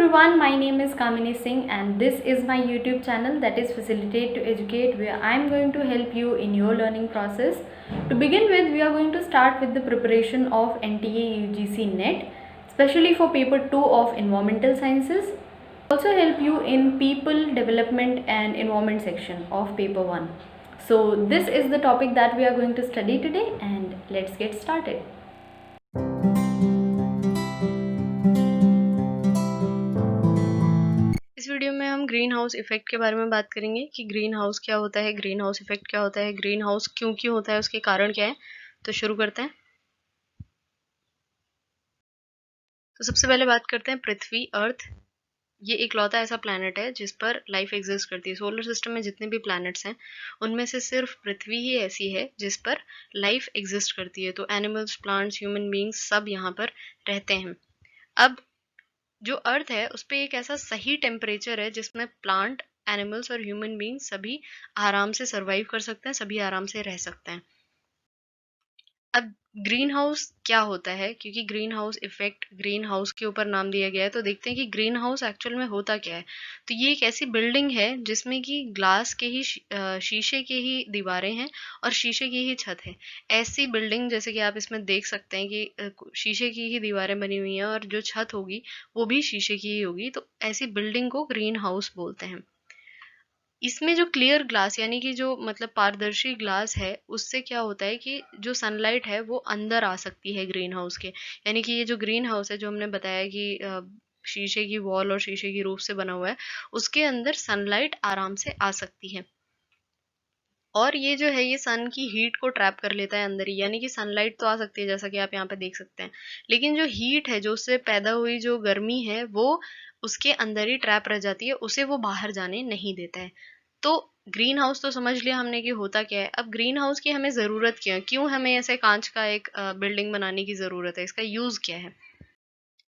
everyone, my name is Kamini Singh and this is my YouTube channel that is Facilitate to Educate, where I am going to help you in your learning process. To begin with, we are going to start with the preparation of NTA UGC NET, especially for paper 2 of Environmental Sciences. Also help you in People Development and Environment section of paper 1. So this is the topic that we are going to study today, and let's get started. इस video में हम green house effect के बारे में बात करेंगे कि green house क्या होता है, ग्रीन हाउस इफेक्ट क्या होता है, ग्रीन हाउस क्यों होता है, उसके कारण क्या है। तो शुरू करते हैं। तो सबसे पहले बात करते हैं पृथ्वी, अर्थ। ये इकलौता ऐसा प्लैनेट है जिस पर लाइफ एग्जिस्ट करती है। सोलर सिस्टम में जितने भी प्लैनेट्स हैं उनमें से सिर्फ पृथ्वी ही ऐसी है जिस पर लाइफ एग्जिस्ट करती है। तो एनिमल्स, प्लांट्स, ह्यूमन बींग्स सब यहाँ पर रहते हैं। अब जो अर्थ है उस पे एक ऐसा सही टेम्परेचर है जिसमें प्लांट, एनिमल्स और ह्यूमन बींग सभी आराम से सरवाइव कर सकते हैं, सभी आराम से रह सकते हैं। अब ग्रीन हाउस क्या होता है, क्योंकि green house effect green house के ऊपर नाम दिया गया है, तो देखते हैं कि ग्रीन हाउस एक्चुअल में होता क्या है। तो ये एक ऐसी बिल्डिंग है जिसमें कि ग्लास के ही शीशे के ही दीवारें हैं और शीशे की ही छत है। ऐसी बिल्डिंग जैसे कि आप इसमें देख सकते हैं कि शीशे की ही दीवारें बनी हुई हैं और जो छत होगी वो भी शीशे की ही होगी। तो ऐसी बिल्डिंग को ग्रीन हाउस बोलते हैं। इसमें जो क्लियर ग्लास यानी कि जो मतलब पारदर्शी ग्लास है उससे क्या होता है कि जो सनलाइट है वो अंदर आ सकती है ग्रीन हाउस के। यानी कि ये जो ग्रीन हाउस है जो हमने बताया कि शीशे की वॉल और शीशे की रूफ से बना हुआ है, उसके अंदर सनलाइट आराम से आ सकती है। और ये जो है ये सन की हीट को ट्रैप कर लेता है अंदर ही। यानी कि सनलाइट तो आ सकती है जैसा कि आप यहाँ पे देख सकते हैं, लेकिन जो हीट है, जो उससे पैदा हुई जो गर्मी है, वो उसके अंदर ही ट्रैप रह जाती है, उसे वो बाहर जाने नहीं देता है। तो ग्रीन हाउस तो समझ लिया हमने कि होता क्या है। अब ग्रीन हाउस की हमें जरूरत क्या है, क्यों हमें ऐसे कांच का एक बिल्डिंग बनाने की जरूरत है, इसका यूज क्या है।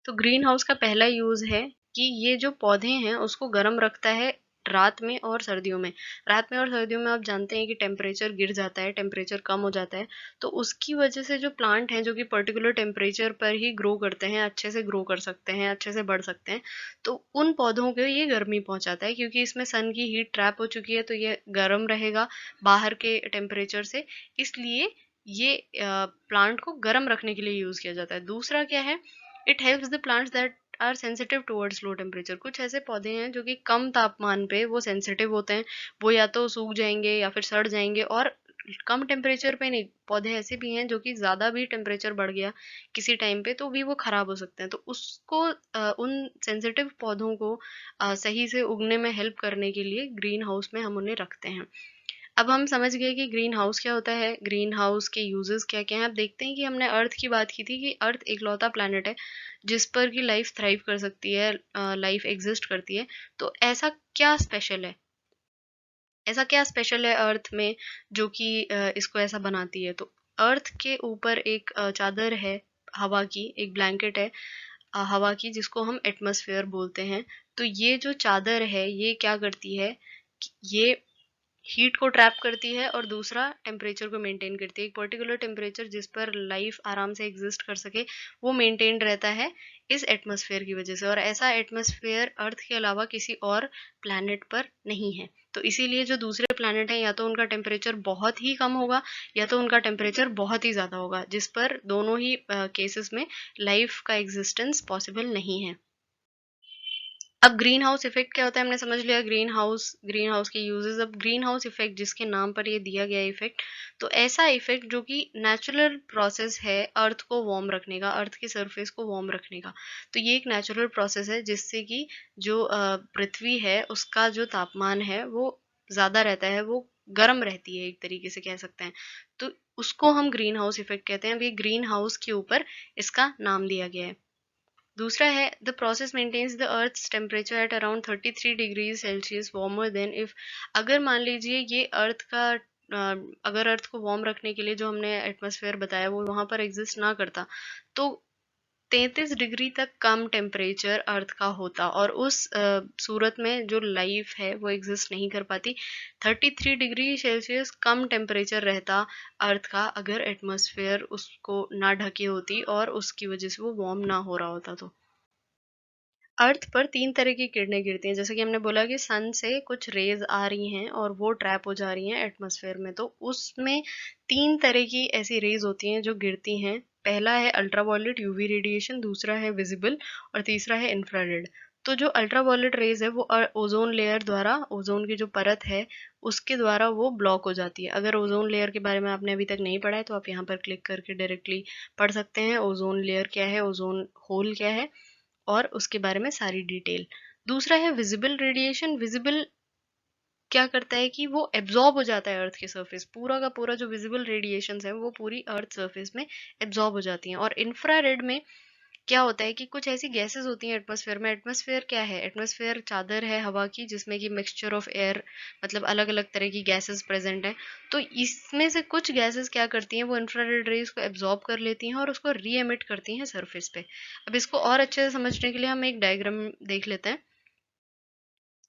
तो ग्रीन हाउस का पहला यूज है कि ये जो पौधे हैं उसको गर्म रखता है रात में और सर्दियों में। रात में और सर्दियों में आप जानते हैं कि टेम्परेचर गिर जाता है, टेम्परेचर कम हो जाता है। तो उसकी वजह से जो प्लांट हैं जो कि पर्टिकुलर टेम्परेचर पर ही ग्रो करते हैं, अच्छे से ग्रो कर सकते हैं, अच्छे से बढ़ सकते हैं, तो उन पौधों को ये गर्मी पहुंचाता है, क्योंकि इसमें सन की हीट ट्रैप हो चुकी है तो ये गर्म रहेगा बाहर के टेम्परेचर से। इसलिए ये प्लांट को गर्म रखने के लिए यूज किया जाता है। दूसरा क्या है, it helps the plants that are sensitive towards low temperature. कुछ ऐसे पौधे हैं जो कि कम तापमान पे वो सेंसिटिव होते हैं, वो या तो सूख जाएंगे या फिर सड़ जाएंगे। और कम टेम्परेचर पे नहीं, पौधे ऐसे भी हैं जो कि ज्यादा भी टेम्परेचर बढ़ गया किसी टाइम पे तो भी वो खराब हो सकते हैं। तो उसको उन सेंसिटिव पौधों को सही से उगने में हेल्प करने के लिए ग्रीन हाउस में हम उन्हें रखते हैं। अब हम समझ गए कि ग्रीन हाउस क्या होता है, ग्रीन हाउस के यूजेस क्या क्या हैं। अब देखते हैं कि हमने अर्थ की बात की थी कि अर्थ इकलौता प्लैनेट है जिस पर की लाइफ थ्राइव कर सकती है, लाइफ एग्जिस्ट करती है। तो ऐसा क्या स्पेशल है, ऐसा क्या स्पेशल है अर्थ में जो कि इसको ऐसा बनाती है। तो अर्थ के ऊपर एक चादर है, हवा की एक ब्लैंकेट है हवा की, जिसको हम एटमॉस्फेयर बोलते हैं। तो ये जो चादर है ये क्या करती है कि ये हीट को ट्रैप करती है और दूसरा टेम्परेचर को मेंटेन करती है। एक पर्टिकुलर टेम्परेचर जिस पर लाइफ आराम से एग्जिस्ट कर सके वो मेंटेन रहता है इस एटमॉस्फेयर की वजह से। और ऐसा एटमॉस्फेयर अर्थ के अलावा किसी और प्लैनेट पर नहीं है। तो इसीलिए जो दूसरे प्लैनेट हैं या तो उनका टेम्परेचर बहुत ही कम होगा या तो उनका टेम्परेचर बहुत ही ज्यादा होगा, जिस पर दोनों ही केसेस में लाइफ का एग्जिस्टेंस पॉसिबल नहीं है। अब ग्रीन हाउस इफेक्ट क्या होता है हमने समझ लिया, ग्रीन हाउस के यूजेस। अब ग्रीन हाउस इफेक्ट जिसके नाम पर ये दिया गया इफेक्ट, तो ऐसा इफेक्ट जो कि नेचुरल प्रोसेस है अर्थ को वार्म रखने का, अर्थ की सरफेस को वार्म रखने का। तो ये एक नेचुरल प्रोसेस है जिससे कि जो पृथ्वी है उसका जो तापमान है वो ज्यादा रहता है, वो गर्म रहती है एक तरीके से कह सकते हैं। तो उसको हम ग्रीन हाउस इफेक्ट कहते हैं। अब ये ग्रीन हाउस के ऊपर इसका नाम दिया गया है। दूसरा है the process maintains the earth's temperature at around 33 degree Celsius warmer than if. अगर मान लीजिए ये अर्थ का अगर अर्थ को वार्म रखने के लिए जो हमने एटमॉस्फेयर बताया वो वहां पर एग्जिस्ट ना करता, तो 33 डिग्री तक कम टेम्परेचर अर्थ का होता और उस सूरत में जो लाइफ है वो एग्जिस्ट नहीं कर पाती। 33 डिग्री सेल्सियस कम टेम्परेचर रहता अर्थ का अगर एटमॉस्फेयर उसको ना ढकी होती और उसकी वजह से वो वार्म ना हो रहा होता। तो अर्थ पर 3 तरह की किरणें गिरती हैं। जैसे कि हमने बोला कि सन से कुछ रेज आ रही हैं और वो ट्रैप हो जा रही हैं एटमॉस्फेयर में, तो उसमें 3 तरह की ऐसी रेज होती हैं जो गिरती हैं। पहला है अल्ट्रावायलेट यूवी रेडिएशन, दूसरा है विजिबल और तीसरा है इंफ्रारेड। तो जो अल्ट्रावायलेट रेज है वो ओजोन लेयर द्वारा, ओजोन की जो परत है उसके द्वारा वो ब्लॉक हो जाती है। अगर ओजोन लेयर के बारे में आपने अभी तक नहीं पढ़ा है तो आप यहाँ पर क्लिक करके डायरेक्टली पढ़ सकते हैं ओजोन लेयर क्या है, ओजोन होल क्या है और उसके बारे में सारी डिटेल। दूसरा है विजिबल रेडिएशन। विजिबल क्या करता है कि वो एब्जॉर्ब हो जाता है अर्थ के सरफेस, पूरा का पूरा जो विजिबल रेडिएशंस है वो पूरी अर्थ सरफेस में एब्जॉर्ब हो जाती हैं। और इंफ्रारेड में क्या होता है कि कुछ ऐसी गैसेस होती हैं एटमॉस्फेयर में। एटमॉस्फेयर क्या है? एटमॉस्फेयर चादर है हवा की जिसमें कि मिक्सचर ऑफ एयर, मतलब अलग अलग तरह की गैसेस प्रेजेंट है। तो इसमें से कुछ गैसेस क्या करती हैं, वो इंफ्रारेड रेज को एब्जॉर्ब कर लेती हैं और उसको री एमिट करती हैं सरफेस पे। अब इसको और अच्छे से समझने के लिए हम एक डायग्राम देख लेते हैं।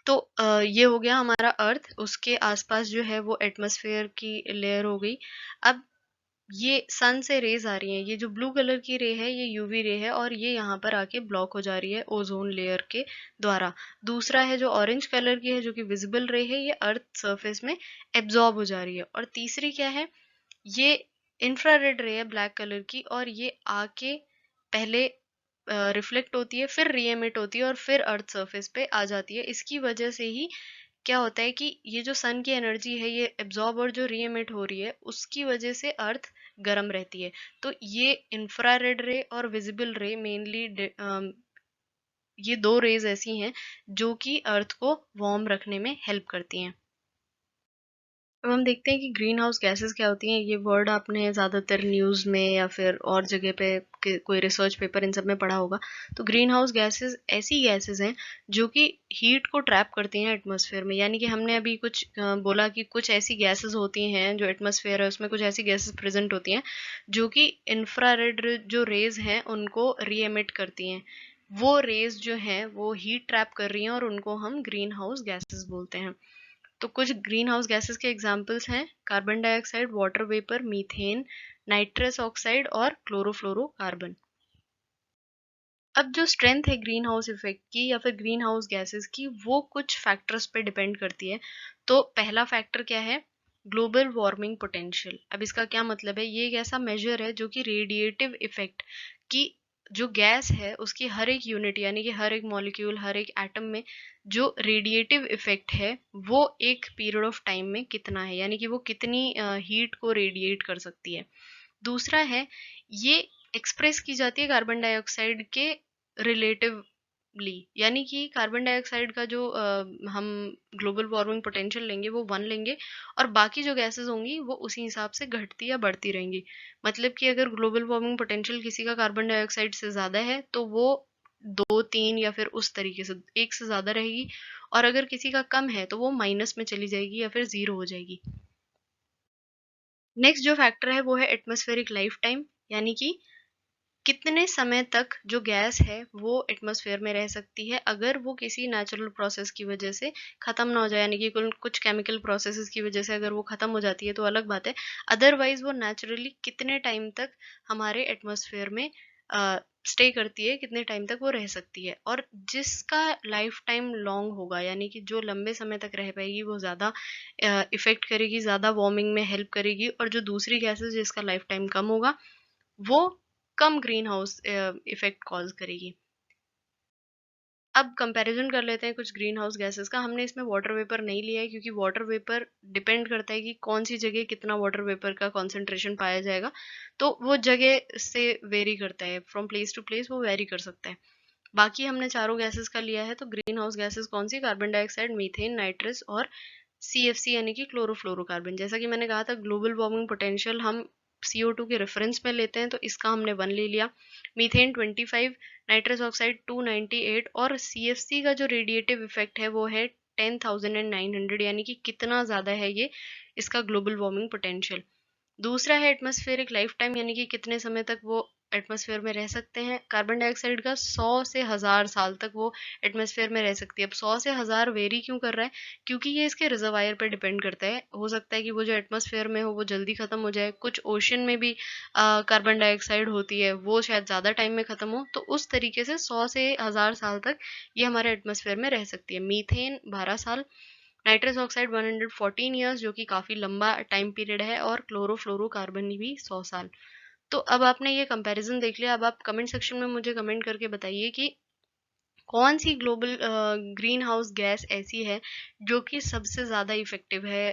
तो ये हो गया हमारा अर्थ, उसके आसपास जो है वो एटमॉस्फेयर की लेयर हो गई। अब ये सन से रेज आ रही हैं, ये जो ब्लू कलर की रे है ये यूवी रे है और ये यहाँ पर आके ब्लॉक हो जा रही है ओजोन लेयर के द्वारा। दूसरा है जो ऑरेंज कलर की है जो कि विजिबल रे है, ये अर्थ सरफेस में एब्जॉर्ब हो जा रही है। और तीसरी क्या है, ये इंफ्रारेड रे है ब्लैक कलर की और ये आके पहले रिफ्लेक्ट होती है, फिर री एमिट होती है और फिर अर्थ सरफेस पे आ जाती है। इसकी वजह से ही क्या होता है कि ये जो सन की एनर्जी है ये एब्जॉर्ब और जो री एमिट हो रही है उसकी वजह से अर्थ गर्म रहती है। तो ये इंफ्रारेड रे और विजिबल रे मेनली ये दो रेज ऐसी हैं जो कि अर्थ को वार्म रखने में हेल्प करती हैं। अब हम देखते हैं कि ग्रीन हाउस गैसेस क्या होती हैं। ये वर्ड आपने ज़्यादातर न्यूज़ में या फिर और जगह पे कोई रिसर्च पेपर इन सब में पढ़ा होगा। तो ग्रीन हाउस गैसेस ऐसी गैसेस हैं जो कि हीट को ट्रैप करती हैं एटमॉस्फेयर में। यानी कि हमने अभी कुछ बोला कि कुछ ऐसी गैसेस होती हैं जो एटमॉस्फेयर है उसमें कुछ ऐसी गैसेस प्रेजेंट होती हैं जो कि इंफ्रारेड जो रेज हैं उनको री एमिट करती हैं। वो रेज जो हैं वो हीट ट्रैप कर रही हैं और उनको हम ग्रीन हाउस गैसेस बोलते हैं। तो कुछ ग्रीन हाउस गैसेस के एग्जाम्पल्स हैं carbon dioxide, water vapour, methane, nitrous oxide और क्लोरोफ्लोरोकार्बन। अब जो स्ट्रेंथ है ग्रीन हाउस इफेक्ट की या फिर ग्रीन हाउस गैसेस की वो कुछ फैक्टर्स पे डिपेंड करती है। तो पहला फैक्टर क्या है, ग्लोबल वार्मिंग पोटेंशियल। अब इसका क्या मतलब है, ये एक ऐसा मेजर है जो कि रेडिएटिव इफेक्ट की जो गैस है उसकी हर एक यूनिट यानी कि हर एक मॉलिक्यूल, हर एक एटम में जो रेडिएटिव इफेक्ट है वो एक पीरियड ऑफ टाइम में कितना है, यानी कि वो कितनी हीट को रेडिएट कर सकती है। दूसरा है ये एक्सप्रेस की जाती है कार्बन डाइऑक्साइड के रिलेटिवली, यानी कि कार्बन डाइऑक्साइड का जो हम ग्लोबल वार्मिंग पोटेंशियल लेंगे वो 1 लेंगे और बाकी जो गैसेस होंगी वो उसी हिसाब से घटती या बढ़ती रहेंगी। मतलब कि अगर ग्लोबल वार्मिंग पोटेंशियल किसी का कार्बन डाइऑक्साइड से ज़्यादा है तो वो 2, 3 या फिर उस तरीके से 1 से ज़्यादा रहेगी, और अगर किसी का कम है तो वो माइनस में चली जाएगी या फिर ज़ीरो हो जाएगी। नेक्स्ट जो फैक्टर है वो है एटमॉस्फेरिक लाइफ टाइम, यानी कि कितने समय तक जो गैस है वो एटमॉस्फेयर में रह सकती है अगर वो किसी नेचुरल प्रोसेस की वजह से खत्म ना हो जाए, यानी कि कुछ केमिकल प्रोसेसेस की वजह से अगर वो खत्म हो जाती है तो अलग बात है। अदरवाइज वो नेचुरली कितने टाइम तक हमारे एटमॉस्फेयर में स्टे करती है, कितने टाइम तक वो रह सकती है। और जिसका लाइफ टाइम लॉन्ग होगा यानी कि जो लंबे समय तक रह पाएगी वो ज़्यादा इफेक्ट करेगी, ज़्यादा वार्मिंग में हेल्प करेगी, और जो दूसरी गैसेस जिसका लाइफ टाइम कम होगा वो कम ग्रीन हाउस इफेक्ट कॉज करेगी। अब कंपैरिजन कर लेते हैं कुछ ग्रीन हाउस गैसेस का। हमने इसमें वाटर वेपर नहीं लिया है क्योंकि वाटर वेपर डिपेंड करता है कि कौन सी जगह कितना वाटर वेपर का कॉन्सेंट्रेशन पाया जाएगा, तो वो जगह से वेरी करता है, फ्रॉम प्लेस टू प्लेस वो वेरी कर सकता है। बाकी हमने चारों गैसेस का लिया है। तो ग्रीन हाउस गैसेस कौन सी, कार्बन डाइऑक्साइड, मीथेन, नाइट्रस और CFC यानी कि क्लोरोफ्लोरोकार्बन। जैसा कि मैंने कहा था ग्लोबल वार्मिंग पोटेंशियल हम CO2 के रेफरेंस में लेते हैं तो इसका हमने 1 ले लिया, मीथेन 25, नाइट्रस ऑक्साइड 298 और CFC का जो रेडिएटिव इफेक्ट है वो है 10,900, यानी कि कितना ज़्यादा है ये इसका ग्लोबल वार्मिंग पोटेंशियल। दूसरा है एटमॉस्फेरिक लाइफ टाइम, यानी कि कितने समय तक वो एटमॉस्फेयर में रह सकते हैं। कार्बन डाइऑक्साइड का 100 से 1000 साल तक वो एटमॉस्फेयर में रह सकती है। अब 100 से 1000 वेरी क्यों कर रहा है, क्योंकि ये इसके रिजर्वायर पर डिपेंड करता है। हो सकता है कि वो जो एटमॉस्फेयर में हो वो जल्दी खत्म हो जाए, कुछ ओशन में भी कार्बन डाइऑक्साइड होती है, वो शायद ज़्यादा टाइम में खत्म हो, तो उस तरीके से 100 से 1000 साल तक ये हमारे एटमॉस्फेयर में रह सकती है। मीथेन 12 साल, नाइट्रस ऑक्साइड 114 ईयर्स जो कि काफ़ी लंबा टाइम पीरियड है, और क्लोरोफ्लोरोकार्बन भी 100 साल। तो अब आपने ये कंपैरिजन देख लिया। अब आप कमेंट सेक्शन में मुझे कमेंट करके बताइए कि कौन सी ग्लोबल ग्रीन हाउस गैस ऐसी है जो कि सबसे ज़्यादा इफेक्टिव है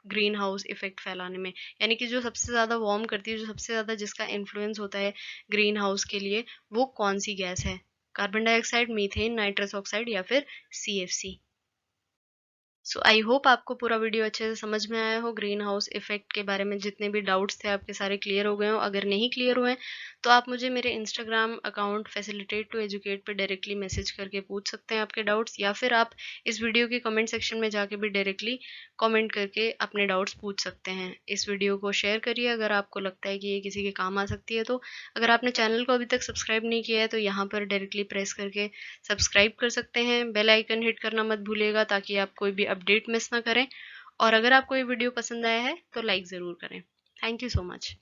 ग्रीन हाउस इफेक्ट फैलाने में, यानी कि जो सबसे ज़्यादा वार्म करती है, जो सबसे ज़्यादा जिसका इन्फ्लुएंस होता है ग्रीन हाउस के लिए, वो कौन सी गैस है? Carbon dioxide, methane, nitrous oxide या फिर CFC? सो आई होप आपको पूरा वीडियो अच्छे से समझ में आया हो। ग्रीन हाउस इफेक्ट के बारे में जितने भी डाउट्स थे आपके सारे क्लियर हो गए हो। अगर नहीं क्लियर हुए तो आप मुझे मेरे Instagram account facilitate to educate पे डायरेक्टली मैसेज करके पूछ सकते हैं आपके डाउट्स, या फिर आप इस वीडियो के कमेंट सेक्शन में जाके भी डायरेक्टली कमेंट करके अपने डाउट्स पूछ सकते हैं। इस वीडियो को शेयर करिए अगर आपको लगता है कि ये किसी के काम आ सकती है तो। अगर आपने चैनल को अभी तक सब्सक्राइब नहीं किया है तो यहाँ पर डायरेक्टली प्रेस करके सब्सक्राइब कर सकते हैं। बेल आइकन हिट करना मत भूलिएगा ताकि आप कोई भी अपडेट मिस ना करें। और अगर आपको ये वीडियो पसंद आया है तो लाइक ज़रूर करें। Thank you so much.